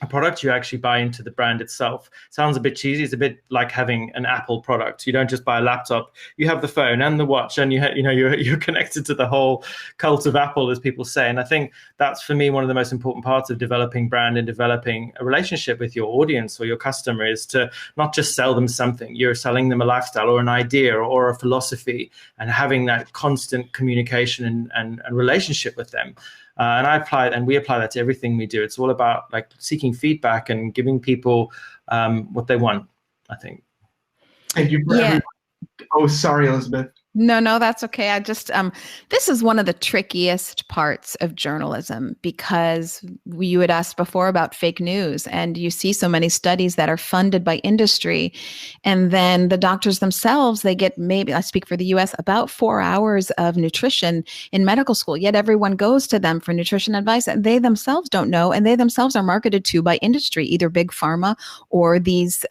a product, you actually buy into the brand itself. Sounds a bit cheesy. It's a bit like having an Apple product. You don't just buy a laptop. You have the phone and the watch, and you're connected to the whole cult of Apple, as people say. And I think that's, for me, one of the most important parts of developing brand and developing a relationship with your audience or your customer, is to not just sell them something. You're selling them a lifestyle or an idea or a philosophy, and having that constant communication and relationship with them. And we apply that to everything we do. It's all about seeking feedback and giving people what they want, I think. Thank you for Oh, sorry, Elysabeth. No, that's okay. I just, this is one of the trickiest parts of journalism because you had asked before about fake news, and you see so many studies that are funded by industry. And then the doctors themselves, they get, maybe, I speak for the US, about 4 hours of nutrition in medical school, yet everyone goes to them for nutrition advice, and they themselves don't know. And they themselves are marketed to by industry, either big pharma or these,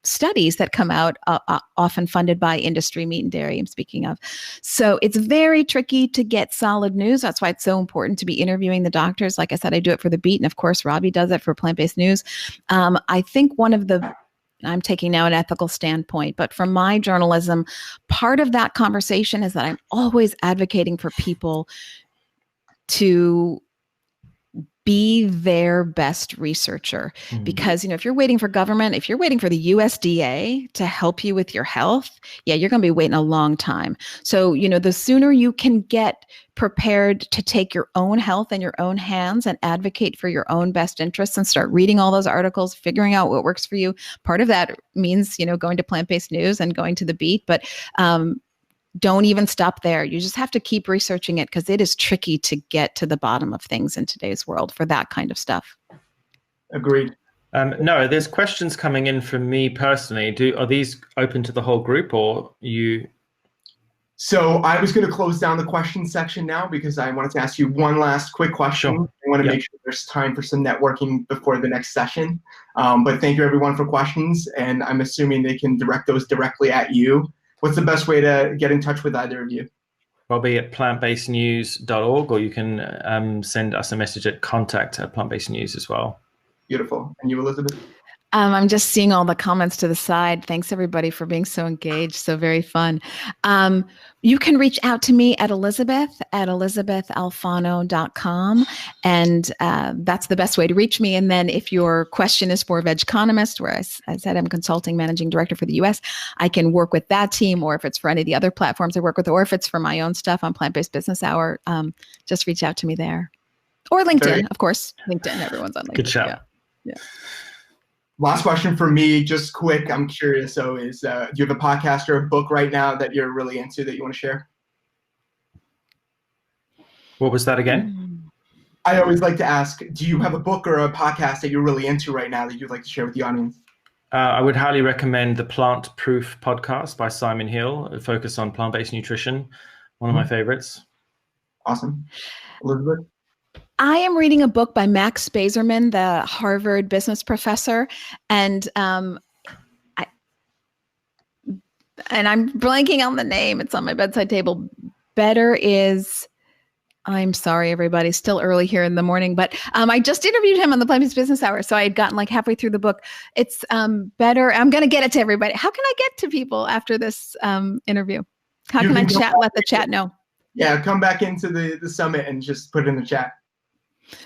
studies that come out, often funded by industry, meat and dairy, I'm speaking of. So it's very tricky to get solid news. That's why it's so important to be interviewing the doctors. Like I said, I do it for The Beat, and of course, Robbie does it for Plant-Based News. I think I'm taking now an ethical standpoint, but from my journalism, part of that conversation is that I'm always advocating for people to be their best researcher. Because, if you're waiting for government, if you're waiting for the USDA to help you with your health, you're going to be waiting a long time. So, the sooner you can get prepared to take your own health in your own hands and advocate for your own best interests and start reading all those articles, figuring out what works for you. Part of that means, going to Plant-Based News and going to The Beat, but, don't even stop there. You just have to keep researching it because it is tricky to get to the bottom of things in today's world for that kind of stuff. Agreed. No, there's questions coming in from me personally. Are these open to the whole group or you? So I was going to close down the question section now because I wanted to ask you one last quick question. Sure. I want to make sure there's time for some networking before the next session. But thank you everyone for questions, and I'm assuming they can direct those directly at you. What's the best way to get in touch with either of you? Robbie at plantbasednews.org, or you can send us a message at contact@plantbasednews as well. Beautiful. And you, Elysabeth? I'm just seeing all the comments to the side. Thanks everybody for being so engaged. So very fun. You can reach out to me at elysabethalfano.com. And that's the best way to reach me. And then if your question is for Vegconomist, where I said I'm consulting managing director for the US, I can work with that team, or if it's for any of the other platforms I work with, or if it's for my own stuff on Plant-Based Business Hour, just reach out to me there. Or LinkedIn, of course. LinkedIn, everyone's on LinkedIn. Good shout. Yeah. Last question for me, just quick. I'm curious. So do you have a podcast or a book right now that you're really into that you want to share? What was that again? I always like to ask, do you have a book or a podcast that you're really into right now that you'd like to share with the audience? I would highly recommend the Plant Proof podcast by Simon Hill, a focus on plant-based nutrition. One of my favorites. Awesome. Elysabeth? I am reading a book by Max Bazerman, the Harvard business professor, and I'm blanking on the name. It's on my bedside table. I'm sorry, everybody. Still early here in the morning, but I just interviewed him on the Plant-Based Business Hour, so I had gotten like halfway through the book. It's better. I'm going to get it to everybody. How can I get to people after this interview? How can I chat? Let the chat know. Yeah, come back into the summit and just put it in the chat.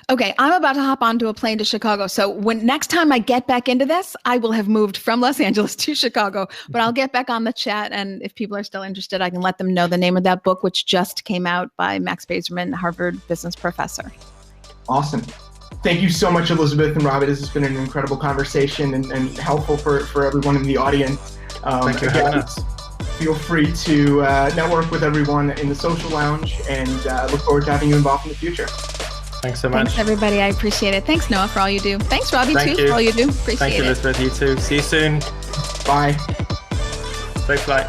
Okay, I'm about to hop onto a plane to Chicago. So next time I get back into this, I will have moved from Los Angeles to Chicago, but I'll get back on the chat. And if people are still interested, I can let them know the name of that book, which just came out by Max Bazerman, Harvard business professor. Awesome. Thank you so much, Elysabeth and Robbie. This has been an incredible conversation and helpful for everyone in the audience. Thank you for having us. Feel free to network with everyone in the social lounge, and look forward to having you involved in the future. Thanks so much. Thanks, everybody. I appreciate it. Thanks, Noah, for all you do. Thanks, Robbie, for all you do. Appreciate it. Thank you, Elizabeth. You too. See you soon. Bye. Safe flight.